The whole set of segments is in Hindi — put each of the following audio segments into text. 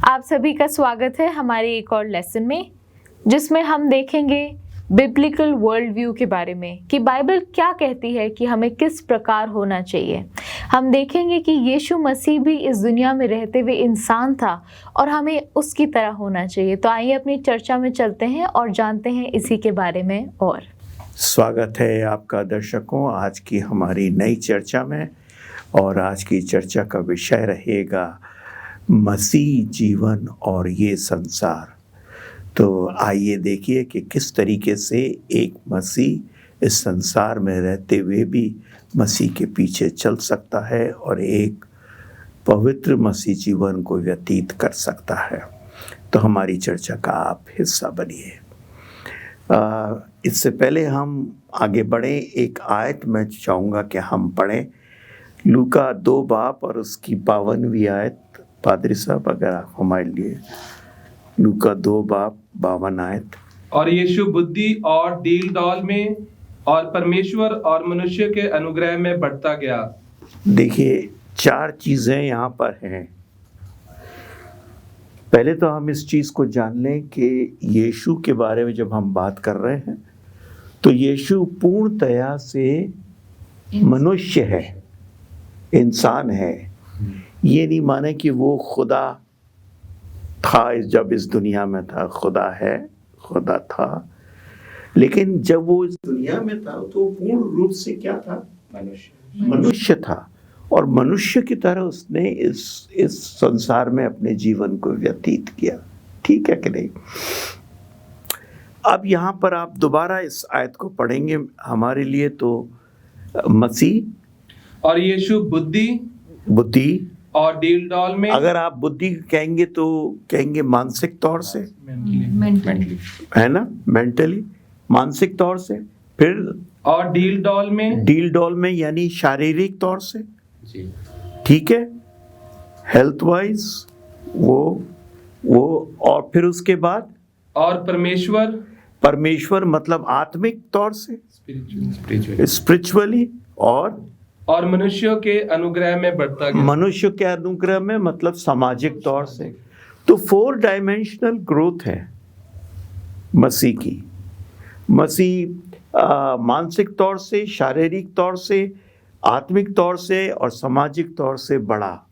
आप सभी का स्वागत है हमारे एक और लेसन में, जिसमें हम देखेंगे बिब्लिकल वर्ल्ड व्यू के बारे में कि बाइबल क्या कहती है कि हमें किस प्रकार होना चाहिए। हम देखेंगे कि यीशु मसीह भी इस दुनिया में रहते हुए इंसान था और हमें उसकी तरह होना चाहिए। तो आइए अपनी चर्चा में चलते हैं और जानते हैं इसी के बारे में। और स्वागत है आपका दर्शकों आज की हमारी नई चर्चा में। और आज की चर्चा का विषय रहेगा मसीह जीवन और ये संसार। तो आइए देखिए कि किस तरीके से एक मसीह इस संसार में रहते हुए भी मसीह के पीछे चल सकता है और एक पवित्र मसीह जीवन को व्यतीत कर सकता है। तो हमारी चर्चा का आप हिस्सा बनिए। इससे पहले हम आगे बढ़ें, एक आयत मैं चाहूँगा कि हम पढ़ें, लूका 2 बाब और उसकी 52वीं आयत। पादरी साहब अगर आप हमारे लिए लूका 2 बाब 52 आयत। और यीशु बुद्धि और डील डॉल में और परमेश्वर और मनुष्य के अनुग्रह में बढ़ता गया। देखिए 4 चीज़ें यहाँ पर हैं। पहले तो हम इस चीज़ को जान लें कि यीशु के बारे में जब हम बात कर रहे हैं तो यीशु पूर्णतया से मनुष्य है, इंसान है। ये नहीं माने कि वो खुदा था, जब इस दुनिया में था खुदा है, खुदा था, लेकिन जब वो इस दुनिया में था तो पूर्ण रूप से क्या था? मनुष्य था। और मनुष्य की तरह उसने इस संसार में अपने जीवन को व्यतीत किया। ठीक है कि नहीं? अब यहाँ पर आप दोबारा इस आयत को पढ़ेंगे हमारे लिए। तो मसीह और यीशु बुद्धि और डील डॉल में, अगर आप बुद्धि कहेंगे तो कहेंगे मानसिक तौर से, मेंटली है ना, मेंटली, मानसिक तौर से। फिर और डील डॉल में यानी शारीरिक तौर से जी। ठीक है, हेल्थ वाइज वो और फिर उसके बाद और परमेश्वर मतलब आत्मिक तौर से, स्पिरिचुअली, और मनुष्य के अनुग्रह में बढ़ता गया। मनुष्य के अनुग्रह में मतलब सामाजिक तौर से। तो 4 डायमेंशनल ग्रोथ है मसीह की। मसीह मानसिक तौर से, शारीरिक तौर से, आत्मिक तौर से और सामाजिक तौर से बढ़ा।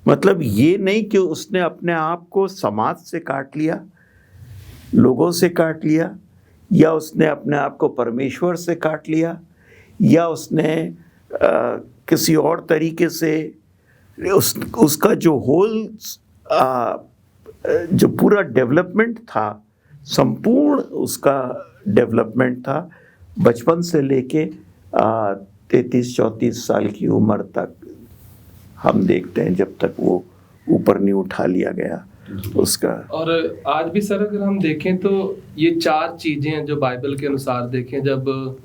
मतलब ये नहीं कि उसने अपने आप को समाज से काट लिया, लोगों से काट लिया, या उसने अपने आप को परमेश्वर से काट लिया, या उसने किसी और तरीके से उसका जो जो पूरा डेवलपमेंट था, संपूर्ण उसका डेवलपमेंट था बचपन से लेके 33-34 साल की उम्र तक। हम देखते हैं जब तक वो ऊपर नहीं उठा लिया गया उसका। और आज भी सर अगर हम देखें तो ये 4 चीजें हैं जो बाइबल के अनुसार देखें, जब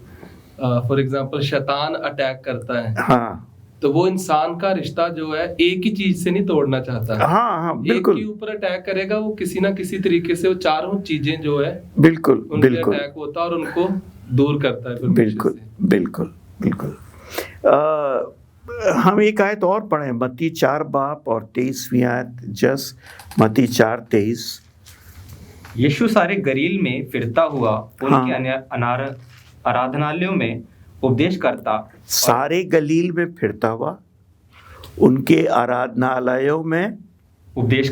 फॉर एग्जांपल शैतान अटैक करता है, हाँ, तो वो इंसान का रिश्ता जो है एक ही चीज से नहीं तोड़ना चाहता है। हाँ, बिल्कुल। एक के ऊपर अटैक करेगा, वो किसी ना किसी तरीके से वो चारों चीजें जो है बिल्कुल अटैक होता है और उनको दूर करता है। बिल्कुल। हम एक आयत और पढ़ें, मत्ती 4 बाब और 23वीं आयत। मत्ती 4:23। यीशु सारे गलील में फिरता हुआ उनके आराधनालयों में उपदेश करता। सारे गलील में फिरता हुआ उनके आराधनालयों में उपदेश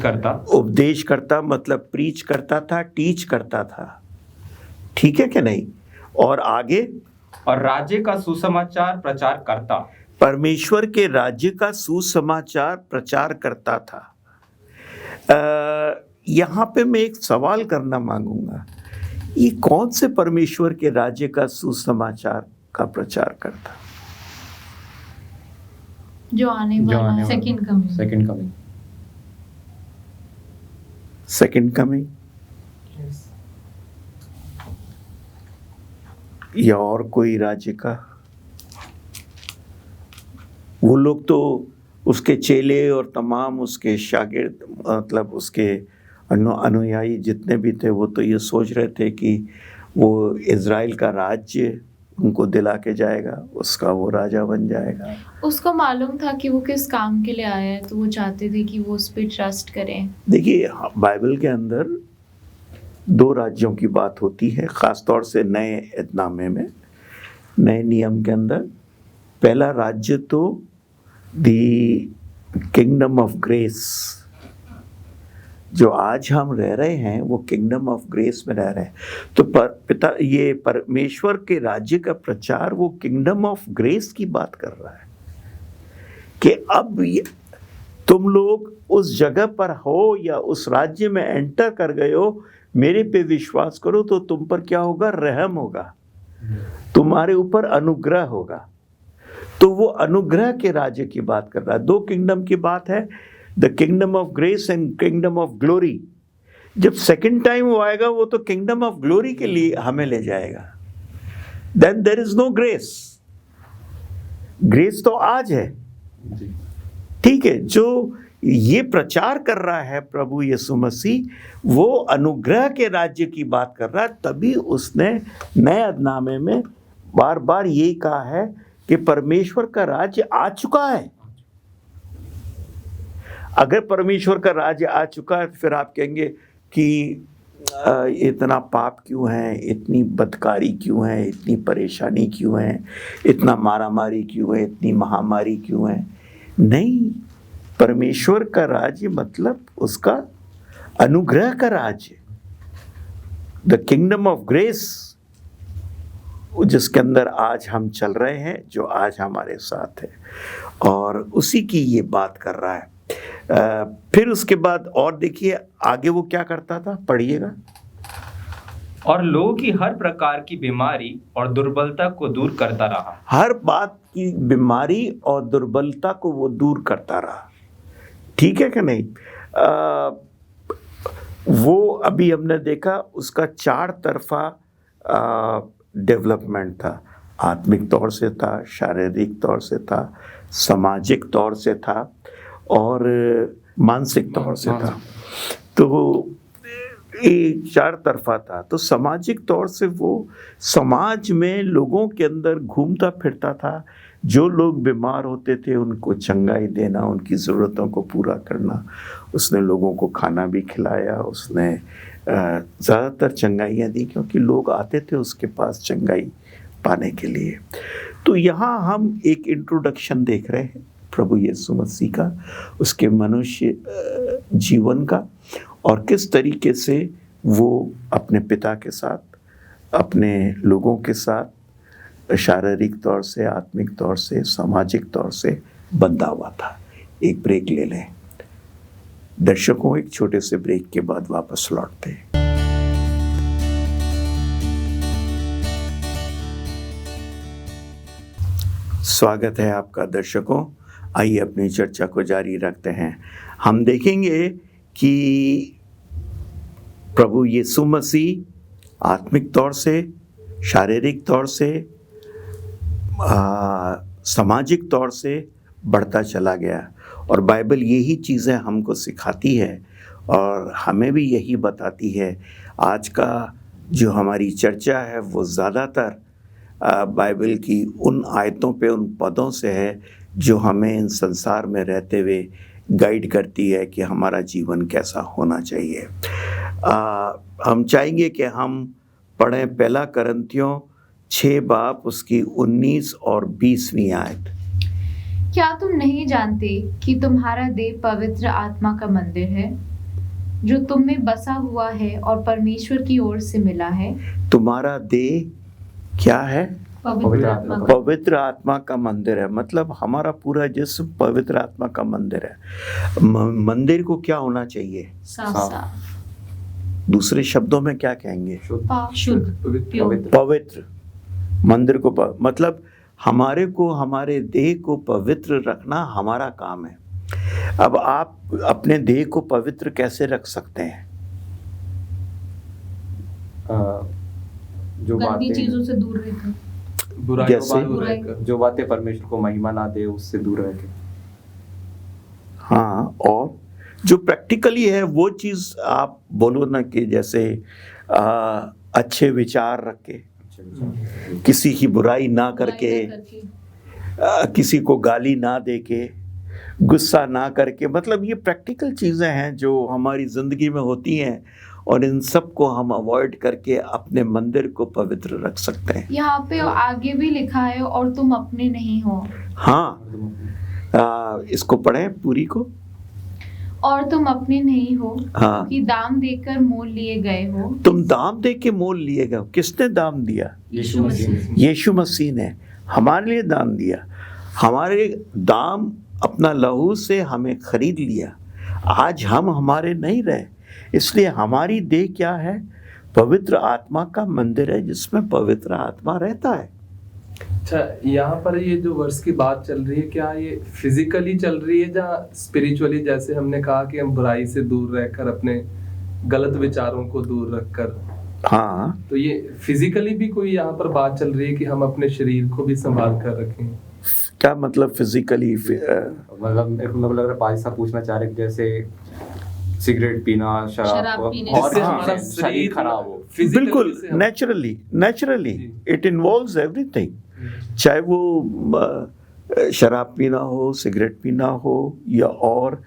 करता मतलब प्रीच करता था, टीच करता था। ठीक है कि नहीं? और आगे, और राज्य का सुसमाचार प्रचार करता। परमेश्वर के राज्य का सुसमाचार प्रचार करता था। यहाँ पे मैं एक सवाल करना मांगूंगा, ये कौन से परमेश्वर के राज्य का सुसमाचार का प्रचार करता? जो आने वाला सेकंड कमिंग या और कोई राज्य का? वो लोग तो उसके चेले और तमाम उसके शागिर्द मतलब उसके अनुयायी जितने भी थे वो तो ये सोच रहे थे कि वो इज़राइल का राज्य उनको दिला के जाएगा, उसका वो राजा बन जाएगा। उसको मालूम था कि वो किस काम के लिए आया है, तो वो चाहते थे कि वो उस पर ट्रस्ट करें। देखिए, बाइबल के अंदर 2 राज्यों की बात होती है, ख़ास तौर से नए एतनामे में, नए नियम के अंदर। पहला राज्य तो दी किंगडम ऑफ ग्रेस, जो आज हम रह रहे हैं वो किंगडम ऑफ ग्रेस में रह रहे हैं। तो ये परमेश्वर के राज्य का प्रचार वो किंगडम ऑफ ग्रेस की बात कर रहा है कि अब तुम लोग उस जगह पर हो या उस राज्य में एंटर कर गए हो, मेरे पे विश्वास करो तो तुम पर क्या होगा? रहम होगा, तुम्हारे ऊपर अनुग्रह होगा। तो वो अनुग्रह के राज्य की बात कर रहा है। 2 किंगडम की बात है, the kingdom of grace and kingdom of glory. जब सेकंड टाइम वो आएगा, वो तो किंगडम ऑफ ग्लोरी के लिए हमें ले जाएगा। Then there is no grace. Grace तो आज है, ठीक है। जो ये प्रचार कर रहा है प्रभु यीशु मसीह, वो अनुग्रह के राज्य की बात कर रहा है। तभी उसने नए अदनामे में बार बार ये कहा है कि परमेश्वर का राज्य आ चुका है। अगर परमेश्वर का राज्य आ चुका है, फिर आप कहेंगे कि इतना पाप क्यों है, इतनी बदकारी क्यों है, इतनी परेशानी क्यों है, इतना मारामारी क्यों है, इतनी महामारी क्यों है? नहीं, परमेश्वर का राज्य मतलब उसका अनुग्रह का राज्य, द किंगडम ऑफ ग्रेस, जिसके अंदर आज हम चल रहे हैं, जो आज हमारे साथ है, और उसी की ये बात कर रहा है। फिर उसके बाद और देखिए आगे वो क्या करता था, पढ़िएगा। और लोगों की हर प्रकार की बीमारी और दुर्बलता को दूर करता रहा। हर बात की बीमारी और दुर्बलता को वो दूर करता रहा, ठीक है कि नहीं? वो अभी हमने देखा उसका 4 तरफा डेवलपमेंट था। आत्मिक तौर से था, शारीरिक तौर से था, सामाजिक तौर से था और मानसिक तौर से था। तो ये 4 तरफा था। तो सामाजिक तौर से वो समाज में लोगों के अंदर घूमता फिरता था। जो लोग बीमार होते थे उनको चंगाई देना, उनकी ज़रूरतों को पूरा करना। उसने लोगों को खाना भी खिलाया, उसने ज़्यादातर चंगाइयाँ दी क्योंकि लोग आते थे उसके पास चंगाई पाने के लिए। तो यहाँ हम एक इंट्रोडक्शन देख रहे हैं प्रभु यीशु मसीह का, उसके मनुष्य जीवन का, और किस तरीके से वो अपने पिता के साथ, अपने लोगों के साथ शारीरिक तौर से, आत्मिक तौर से, सामाजिक तौर से बंधा हुआ था। एक ब्रेक ले लें दर्शकों, एक छोटे से ब्रेक के बाद वापस लौटते हैं। स्वागत है आपका दर्शकों। आइए अपनी चर्चा को जारी रखते हैं। हम देखेंगे कि प्रभु यीशु मसीह आत्मिक तौर से, शारीरिक तौर से, सामाजिक तौर से बढ़ता चला गया, और बाइबल यही चीज़ें हमको सिखाती है और हमें भी यही बताती है। आज का जो हमारी चर्चा है वो ज़्यादातर बाइबल की उन आयतों पे, उन पदों से है जो हमें इन संसार में रहते हुए गाइड करती है कि हमारा जीवन कैसा होना चाहिए। हम चाहेंगे कि हम पढ़ें 1 कुरिन्थियों 6 बाब उसकी 19 और 20वीं आयत। क्या तुम नहीं जानते कि तुम्हारा देह पवित्र आत्मा का मंदिर है, जो तुम में बसा हुआ है और परमेश्वर की ओर से मिला है? तुम्हारा देह क्या है? पवित्र आत्मा का मंदिर है। मतलब हमारा पूरा जिस्म पवित्र आत्मा का मंदिर है। मंदिर को क्या होना चाहिए? साफ। दूसरे शब्दों में क्या कहेंगे? शुद्ध, पवित्र। मंदिर को मतलब हमारे को, हमारे देह को पवित्र रखना हमारा काम है। अब आप अपने देह को पवित्र कैसे रख सकते हैं? जो गंदी चीजों से दूर रहकर, जो बातें परमेश्वर को महिमा ना दे उससे दूर रह के। हाँ, और जो प्रैक्टिकली है वो चीज़ आप बोलो ना, कि जैसे अच्छे विचार रख के, किसी की बुराई ना करके, किसी को गाली ना देके, गुस्सा ना करके। मतलब ये प्रैक्टिकल चीज़ें हैं जो हमारी ज़िंदगी में होती हैं और इन सब को हम अवॉइड करके अपने मंदिर को पवित्र रख सकते हैं। यहाँ पे आगे भी लिखा है और तुम अपने नहीं हो। हाँ, इसको पढ़ें पूरी को। और तुम अपने नहीं हो, हाँ, कि दाम देकर मोल लिए गए हो। तुम दाम दे के मोल लिए गए हो। किसने दाम दिया? यीशु मसीह। यीशु मसीह ने हमारे लिए दाम दिया। हमारे दाम अपना लहू से हमें खरीद लिया। आज हम हमारे नहीं रहे, इसलिए हमारी देह क्या है? पवित्र आत्मा का मंदिर है जिसमें पवित्र आत्मा रहता है। अच्छा, यहाँ पर ये जो वर्ष की बात चल रही है, क्या ये फिजिकली चल रही है या स्पिरिचुअली? जैसे हमने कहा कि हम बुराई से दूर रहकर, अपने गलत विचारों को दूर रखकर, हाँ, तो ये फिजिकली भी कोई यहाँ पर बात चल रही है कि हम अपने शरीर को भी संभाल कर रखें? क्या मतलब फिजिकली? मतलब लग रहा है पाजी साहब पूछना चाह रहे जैसे सिगरेट पीना, शराब पीने और जिससे हमारा शरीर खराब हो। बिल्कुल नेचुरली इट इन्वॉल्व्स एवरीथिंग। चाहे वो शराब पीना हो, सिगरेट पीना हो, या और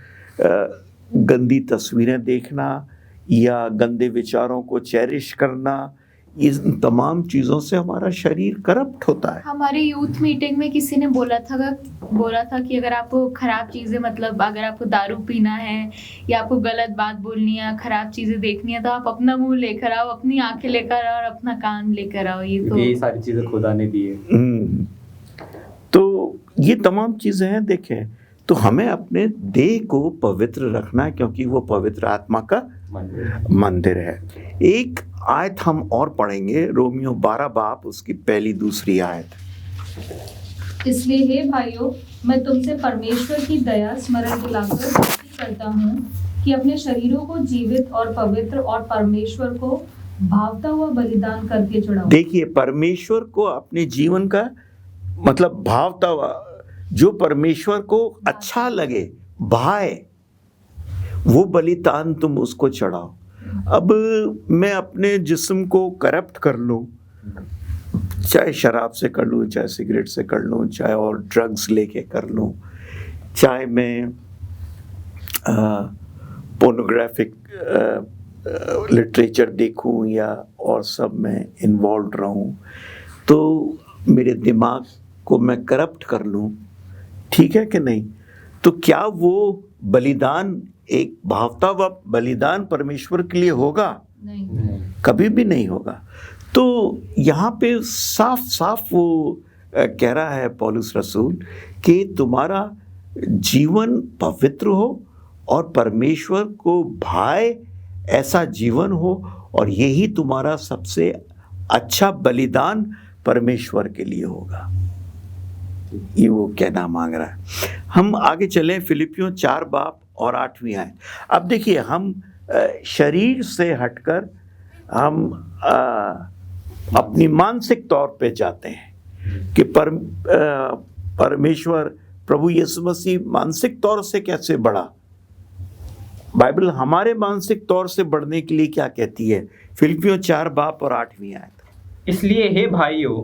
गंदी तस्वीरें देखना, या गंदे विचारों को चेरिश करना, इन तमाम चीज़ों से हमारा शरीर करप्ट होता है। हमारी यूथ मीटिंग में किसी ने बोला था कि अगर आपको खराब चीज़ें, मतलब अगर आपको दारू पीना है या आपको गलत बात बोलनी है, खराब चीज़ें देखनी है, तो आप अपना मुंह लेकर आओ, अपनी आंखें लेकर आओ और अपना कान लेकर आओ। ये सारी चीज़ें खुदा ने दी है। तो ये तमाम चीज़ें हैं। देखें, तो हमें अपने देह को पवित्र रखना है क्योंकि वो पवित्र आत्मा का मंदिर है। एक आयत हम और पढ़ेंगे, रोमियो 12 बाब उसकी पहली दूसरी आयत। इसलिए हे भाइयों, मैं तुमसे परमेश्वर की दया स्मरण दिलाकर विनती करता हूँ कि अपने शरीरों को जीवित और पवित्र और परमेश्वर को भावता हुआ बलिदान करके चढ़ाओ। देखिए, परमेश्वर को अपने जीवन का मतलब भावता हुआ, जो परमेश्वर को अच्छा लगे, भाए, वो बलिदान तुम उसको चढ़ाओ। अब मैं अपने जिस्म को करप्ट कर लूँ, चाहे शराब से कर लूँ, चाहे सिगरेट से कर लूँ, चाहे और ड्रग्स लेके कर लूँ, चाहे मैं पोर्नोग्राफिक लिटरेचर देखूँ या और सब में इन्वॉल्व रहूँ, तो मेरे दिमाग को मैं करप्ट कर लूँ, ठीक है कि नहीं? तो क्या वो बलिदान एक भावता हुआ बलिदान परमेश्वर के लिए होगा? नहीं, कभी भी नहीं होगा। तो यहाँ पे साफ साफ वो कह रहा है पौलुस रसूल कि तुम्हारा जीवन पवित्र हो और परमेश्वर को भाए ऐसा जीवन हो, और यही तुम्हारा सबसे अच्छा बलिदान परमेश्वर के लिए होगा। ये वो कहना मांग रहा है। हम आगे चलें, फिलिपियों 4 बाब और 8वीं आयत। अब देखिए, हम शरीर से हटकर हम अपनी मानसिक तौर पे जाते हैं कि परमेश्वर प्रभु यीशु मसीह मानसिक तौर से कैसे बढ़ा। बाइबल हमारे मानसिक तौर से बढ़ने के लिए क्या कहती है? फिलिपियों 4 बाब और 8वीं आयत। इसलिए हे भाइयों,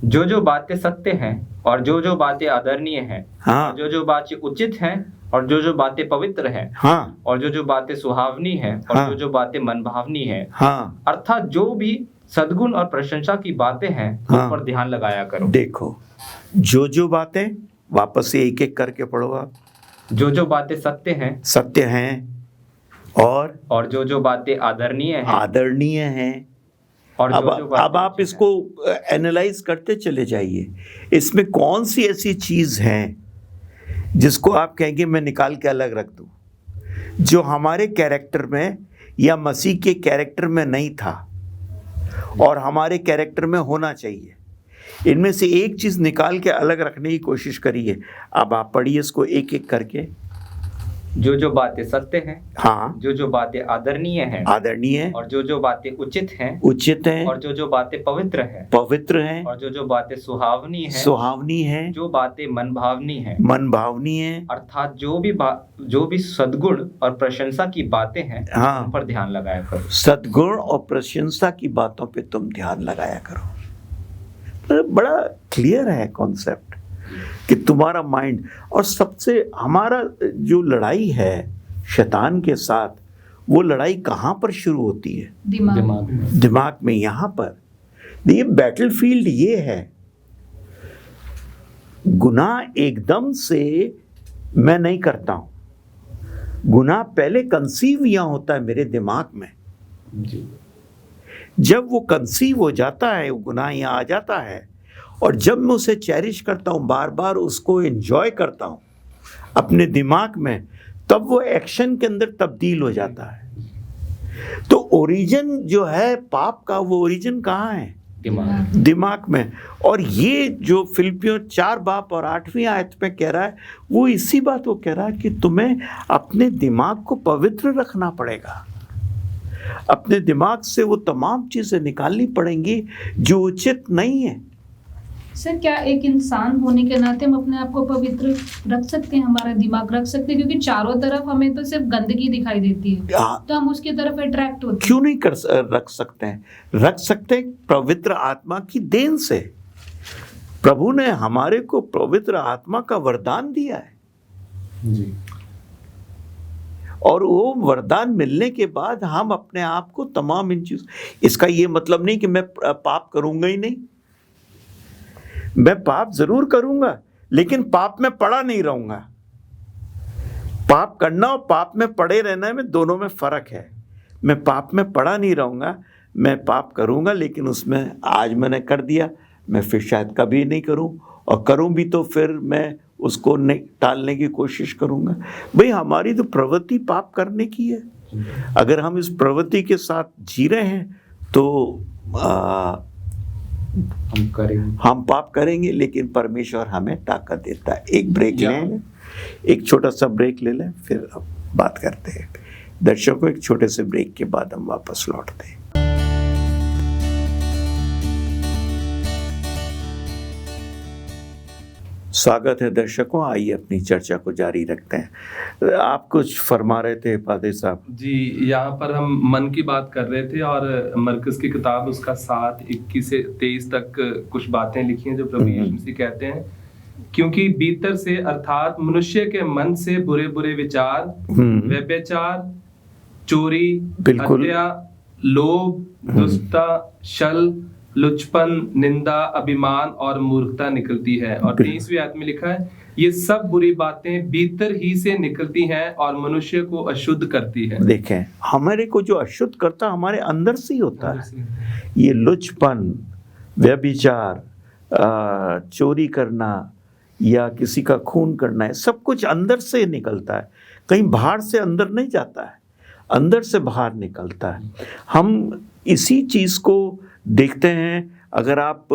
जो बातें सत्य हैं और जो बातें आदरणीय हैं, हाँ, जो बातें उचित हैं और जो बातें पवित्र हैं, हाँ, और जो बातें सुहावनी हैं और हाँ, जो बातें मनभावनी हैं, हाँ, अर्थात जो भी सद्गुण और प्रशंसा की बातें हैं, हाँ, उन पर ध्यान लगाया करो। देखो, जो बातें, वापस से एक एक करके पढ़ो आप। जो बातें सत्य हैं, सत्य हैं, और जो बातें आदरणीय हैं। और अब आप इसको एनालाइज करते चले जाइए। इसमें कौन सी ऐसी चीज है जिसको आप कहेंगे मैं निकाल के अलग रख दूं, जो हमारे कैरेक्टर में या मसीह के कैरेक्टर में नहीं था और हमारे कैरेक्टर में होना चाहिए? इनमें से एक चीज निकाल के अलग रखने की कोशिश करिए। अब आप पढ़िए इसको एक एक करके। जो बातें सत्य हैं, हाँ, जो बातें आदरणीय हैं, और जो बातें उचित हैं, और जो बातें पवित्र हैं, और जो बातें सुहावनी हैं, जो बातें मनभावनी हैं, अर्थात जो भी सद्गुण और प्रशंसा की बातें हैं, हाँ, उन पर ध्यान लगाया करो। सद्गुण और प्रशंसा की बातों पे तुम ध्यान लगाया करो। बड़ा क्लियर है कॉन्सेप्ट कि तुम्हारा माइंड, और सबसे हमारा जो लड़ाई है शैतान के साथ, वो लड़ाई कहाँ पर शुरू होती है? दिमाग में। यहाँ पर ये बैटलफील्ड ये है। गुनाह एकदम से मैं नहीं करता हूं, गुनाह पहले कंसीव यहाँ होता है मेरे दिमाग में जी। जब वो कंसीव हो जाता है, वो गुनाह यहाँ आ जाता है, और जब मैं उसे चेरिश करता हूँ, बार बार उसको एंजॉय करता हूँ अपने दिमाग में, तब वो एक्शन के अंदर तब्दील हो जाता है। तो ओरिजिन जो है पाप का, वो ओरिजिन कहाँ है? दिमाग में। और ये जो फिलिपियों 4:8 आयत में कह रहा है, वो इसी बात को कह रहा है कि तुम्हें अपने दिमाग को पवित्र रखना पड़ेगा। अपने दिमाग से वो तमाम चीजें निकालनी पड़ेंगी जो उचित नहीं है। सर, क्या एक इंसान होने के नाते हम अपने आप को पवित्र रख सकते हैं, हमारा दिमाग रख सकते हैं? क्योंकि चारों तरफ हमें तो सिर्फ गंदगी दिखाई देती है, तो हम उसकी तरफ अट्रैक्ट होते हैं। क्यों नहीं रख सकते हैं? रख सकते हैं पवित्र आत्मा की देन से। प्रभु ने हमारे को पवित्र आत्मा का वरदान दिया है जी। और वो वरदान मिलने के बाद हम अपने आप को तमाम इन चीज, इसका ये मतलब नहीं कि मैं पाप करूंगा ही नहीं, मैं पाप जरूर करूंगा, लेकिन पाप में पड़ा नहीं रहूंगा। पाप करना और पाप में पड़े रहना में दोनों में फर्क है। मैं पाप में पड़ा नहीं रहूंगा, मैं पाप करूंगा, लेकिन उसमें आज मैंने कर दिया, मैं फिर शायद कभी नहीं करूं, और करूं भी तो फिर मैं उसको नहीं टालने की कोशिश करूंगा। भाई हमारी तो प्रवृत्ति पाप करने की है। अगर हम इस प्रवृत्ति के साथ जी रहे हैं तो हम पाप करेंगे, लेकिन परमेश्वर हमें ताकत देता है। एक ब्रेक लें, एक छोटा सा ब्रेक ले लें, फिर अब बात करते हैं। दर्शकों, एक छोटे से ब्रेक के बाद हम वापस लौटते हैं। स्वागत है दर्शकों, आइए अपनी चर्चा को जारी रखते हैं। आप कुछ फरमा रहे थे पादरी साहब जी। यहाँ पर हम मन की बात कर रहे थे, और मरकस की किताब उसका 7:21 से 23 तक कुछ बातें लिखी हैं जो प्रभु यीशु मसीह कहते हैं, क्योंकि भीतर से अर्थात मनुष्य के मन से बुरे बुरे विचार, व्यभिचार, चोरी, हत्या, लोभ, दुष्टता, छल, लुचपन, निंदा, अभिमान और मूर्खता निकलती है। और 23वीं आयत में लिखा है, ये सब बुरी बातें भीतर ही से निकलती हैं और मनुष्य को अशुद्ध करती है। देखें, हमारे को जो अशुद्ध करता हमारे अंदर से ही होता है। ये लुचपन, व्यभिचार, चोरी करना या किसी का खून करना है, सब कुछ अंदर से निकलता है, कहीं बाहर से अंदर नहीं जाता है, अंदर से बाहर निकलता है। हम इसी चीज को देखते हैं। अगर आप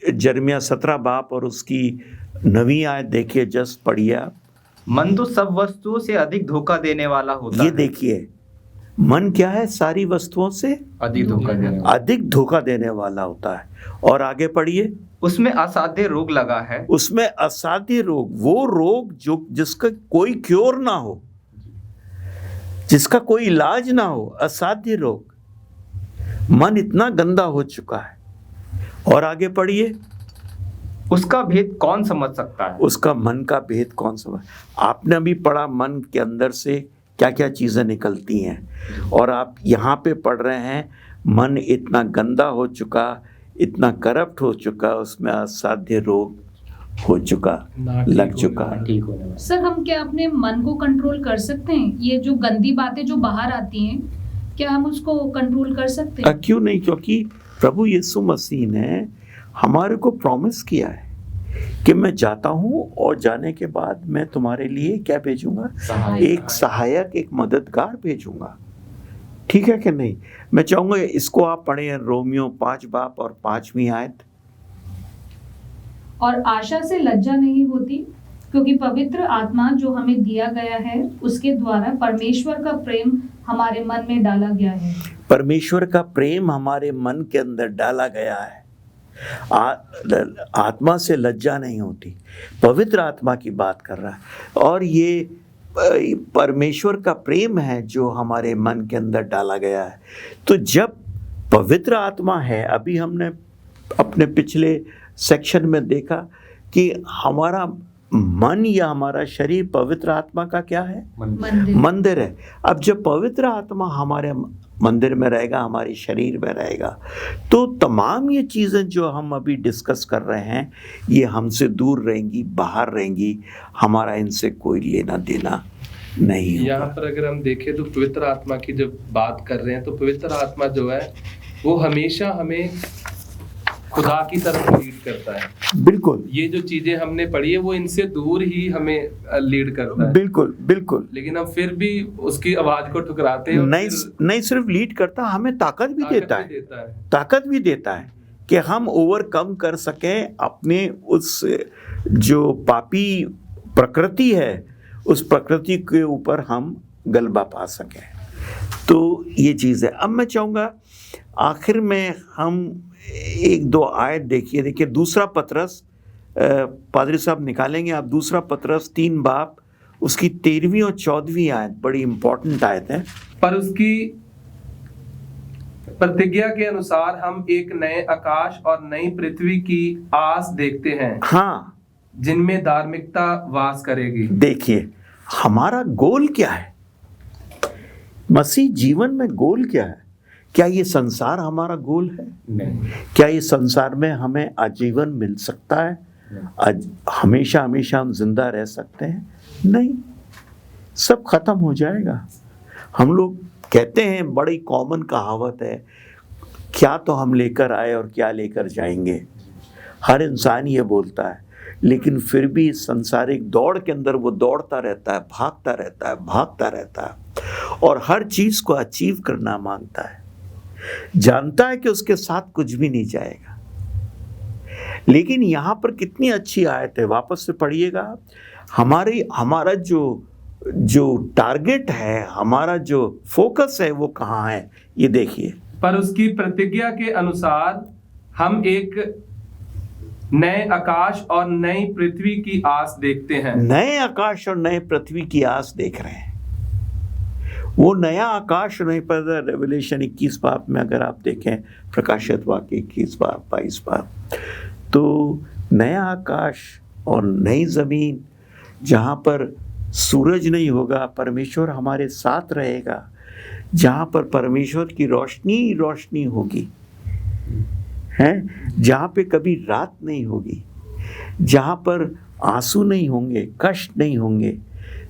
यिर्मयाह 17 बाप और उसकी 9वीं आयत देखिए, जस्ट पढ़िए आप। मन तो सब वस्तुओं से अधिक धोखा देने वाला होता है। ये देखिए, मन क्या है? सारी वस्तुओं से अधिक धोखा देने वाला होता है। और आगे पढ़िए, उसमें असाध्य रोग लगा है। उसमें असाध्य रोग, वो रोग जो जिसका कोई क्योर ना हो, जिसका कोई इलाज ना हो, असाध्य रोग। मन इतना गंदा हो चुका है। और आगे पढ़िए, उसका भेद कौन समझ सकता है? उसका मन का भेद कौन समझ। आपने अभी पढ़ा मन के अंदर से क्या क्या चीजें निकलती हैं, और आप यहाँ पे पढ़ रहे हैं मन इतना गंदा हो चुका, इतना करप्ट हो चुका, उसमें असाध्य रोग हो चुका, लग चुका। ठीक होने वाला। सर, हम क्या अपने मन को कंट्रोल कर सकते हैं? ये जो गंदी बातें जो बाहर आती हैं, क्या हम उसको कंट्रोल कर सकते हैं? क्यों नहीं? क्योंकि प्रभु यीशु मसीह ने हमारे को प्रॉमिस किया है कि मैं जाता हूं और जाने के बाद मैं तुम्हारे लिए क्या भेजूंगा? एक सहायक, एक मददगार भेजूंगा। ठीक है कि नहीं? मैं चाहूंगा इसको आप पढ़ें, रोमियो 5 बाप और 5वीं आयत। और आशा से लज्जा नहीं होती, क्योंकि पवित्र आत्मा जो हमें दिया गया है, उसके द्वारा परमेश्वर का प्रेम हमारे मन में डाला गया है। परमेश्वर का प्रेम हमारे मन के अंदर डाला गया है। आत्मा से लज्जा नहीं होती, पवित्र आत्मा की बात कर रहा है। और ये परमेश्वर का प्रेम है जो हमारे मन के अंदर डाला गया है। तो जब पवित्र आत्मा है, अभी हमने अपने पिछले सेक्शन में देखा कि हमारा मन या हमारा शरीर पवित्र आत्मा का क्या है? मंदिर है। अब जब पवित्र आत्मा हमारे मंदिर में रहेगा, हमारे शरीर में रहेगा, तो तमाम ये चीज़ें जो हम अभी डिस्कस कर रहे हैं ये हमसे दूर रहेंगी, बाहर रहेंगी, हमारा इनसे कोई लेना देना नहीं होगा। यहाँ पर अगर हम देखें तो पवित्र आत्मा की जब बात कर रहे हैं तो पवित्र आत्मा जो है वो हमेशा हमें खुदा की तरफ लीड करता है। बिल्कुल, ये जो चीजें हमने पढ़ी है वो इनसे दूर ही हमें लीड करता है। बिल्कुल बिल्कुल। लेकिन हम फिर भी उसकी आवाज को ठुकराते हैं। नहीं सिर्फ लीड करता, हमें ताकत भी देता है, ताकत भी देता है कि हम ओवरकम कर सकें अपने उस जो पापी प्रकृति है, उस प्रकृति के ऊपर हम गलबा पा सकें। तो ये चीज़ है। अब मैं चाहूँगा आखिर में हम एक दो आयत देखिए दूसरा पतरस, पादरी साहब निकालेंगे आप, दूसरा पतरस 3 बाब उसकी 13वीं और 14वीं आयत बड़ी इंपॉर्टेंट आयत है। पर उसकी प्रतिज्ञा के अनुसार हम एक नए आकाश और नई पृथ्वी की आस देखते हैं, हाँ, जिनमें धार्मिकता वास करेगी। देखिए हमारा गोल क्या है? मसीह जीवन में गोल क्या है? क्या ये संसार हमारा गोल है? नहीं। क्या ये संसार में हमें आजीवन मिल सकता है? आज हमेशा हमेशा हम जिंदा रह सकते हैं? नहीं, सब खत्म हो जाएगा। हम लोग कहते हैं, बड़ी कॉमन कहावत है, क्या तो हम लेकर आए और क्या लेकर जाएंगे। हर इंसान ये बोलता है, लेकिन फिर भी इस संसारिक दौड़ के अंदर वो दौड़ता रहता है, भागता रहता है, भागता रहता है और हर चीज को अचीव करना मांगता है। जानता है कि उसके साथ कुछ भी नहीं जाएगा। लेकिन यहां पर कितनी अच्छी आयत है, वापस से पढ़िएगा। हमारा जो टारगेट है, हमारा जो फोकस है, वो कहाँ है? ये देखिए, पर उसकी प्रतिज्ञा के अनुसार हम एक नए आकाश और नई पृथ्वी की आस देखते हैं। नए आकाश और नए पृथ्वी की आस देख रहे हैं। वो नया आकाश नहीं पता। रेवलेशन 21 बाब में अगर आप देखें, प्रकाशित वाक्य 21 बाब 22 बाब, तो नया आकाश और नई जमीन जहाँ पर सूरज नहीं होगा, परमेश्वर हमारे साथ रहेगा, जहाँ पर परमेश्वर की रोशनी रोशनी होगी, हैं, जहाँ पे कभी रात नहीं होगी, जहाँ पर आंसू नहीं होंगे, कष्ट नहीं होंगे,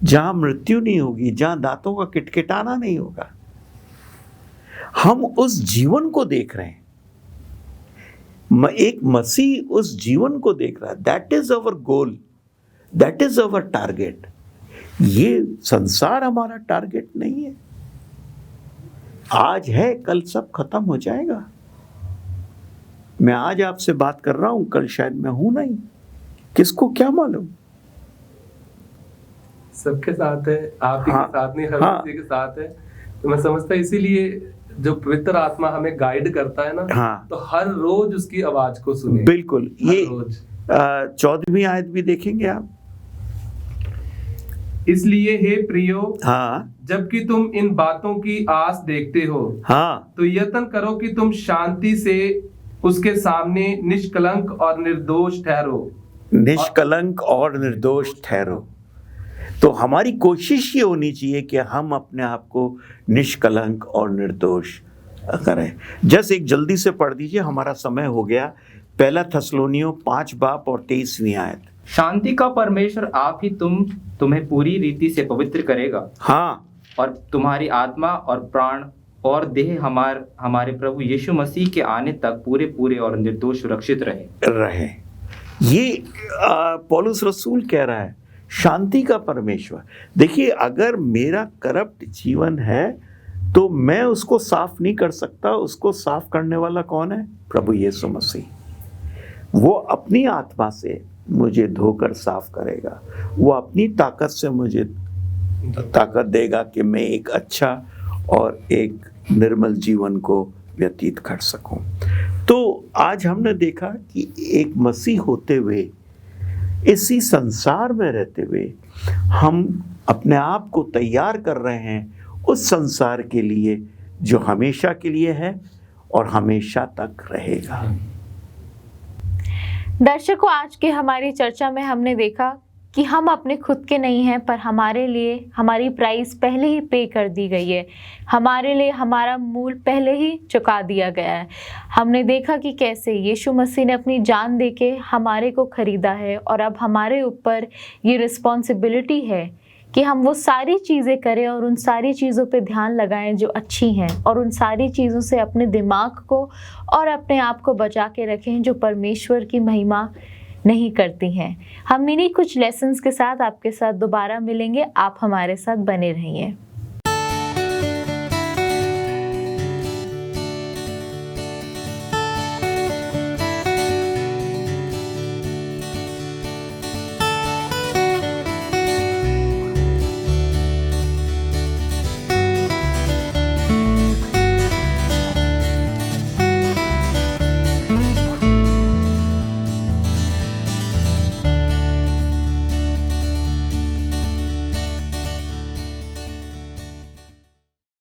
जहाँ मृत्यु नहीं होगी, जहाँ दांतों का किटकिटाना नहीं होगा। हम उस जीवन को देख रहे हैं। एक मसीह उस जीवन को देख रहा है। That is our goal, that is our target. ये संसार हमारा टारगेट नहीं है। आज है, कल सब खत्म हो जाएगा। मैं आज आपसे बात कर रहा हूं, कल शायद मैं हूं नहीं, किसको क्या मालूम। सबके साथ है, आप ही के साथ नहीं, हर किसी के साथ है। तो मैं समझता इसीलिए जो पवित्र आत्मा हमें गाइड करता है ना, तो हर रोज उसकी आवाज को सुने। बिल्कुल। ये 14वीं आयत भी देखेंगे आप। इसलिए हे प्रियो, हाँ, जबकि तुम इन बातों की आस देखते हो, हाँ, तो यत्न करो कि तुम शांति से उसके सामने निष्कलंक और निर्दोष ठहरो। निष्कलंक और निर्दोष ठहरो। तो हमारी कोशिश ये होनी चाहिए कि हम अपने आप को निष्कलंक और निर्दोष करें। जैसे एक जल्दी से पढ़ दीजिए, हमारा समय हो गया। पहला थस्सलोनियों 5 बाब और 23वीं आयत। शांति का परमेश्वर आप ही तुम्हें पूरी रीति से पवित्र करेगा, हाँ, और तुम्हारी आत्मा और प्राण और देह हमारे प्रभु यीशु मसीह के आने तक पूरे और निर्दोष सुरक्षित रहे। ये पौलुस रसूल कह रहा है, शांति का परमेश्वर। देखिए, अगर मेरा करप्ट जीवन है तो मैं उसको साफ नहीं कर सकता। उसको साफ करने वाला कौन है? प्रभु यीशु मसीह। वो अपनी आत्मा से मुझे धोकर साफ करेगा। वो अपनी ताकत से मुझे ताकत देगा कि मैं एक अच्छा और एक निर्मल जीवन को व्यतीत कर सकूं। तो आज हमने देखा कि एक मसीह होते हुए, इसी संसार में रहते हुए, हम अपने आप को तैयार कर रहे हैं उस संसार के लिए जो हमेशा के लिए है और हमेशा तक रहेगा। दर्शकों, आज की हमारी चर्चा में हमने देखा कि हम अपने खुद के नहीं हैं, पर हमारे लिए हमारी प्राइस पहले ही पे कर दी गई है, हमारे लिए हमारा मूल पहले ही चुका दिया गया है। हमने देखा कि कैसे यीशु मसीह ने अपनी जान देके हमारे को खरीदा है, और अब हमारे ऊपर ये रिस्पॉन्सिबिलिटी है कि हम वो सारी चीज़ें करें और उन सारी चीज़ों पे ध्यान लगाएं जो अच्छी हैं, और उन सारी चीज़ों से अपने दिमाग को और अपने आप को बचा के रखें जो परमेश्वर की महिमा नहीं करती हैं। हम इन्हीं कुछ लेसन्स के साथ आपके साथ दोबारा मिलेंगे। आप हमारे साथ बने रहिए।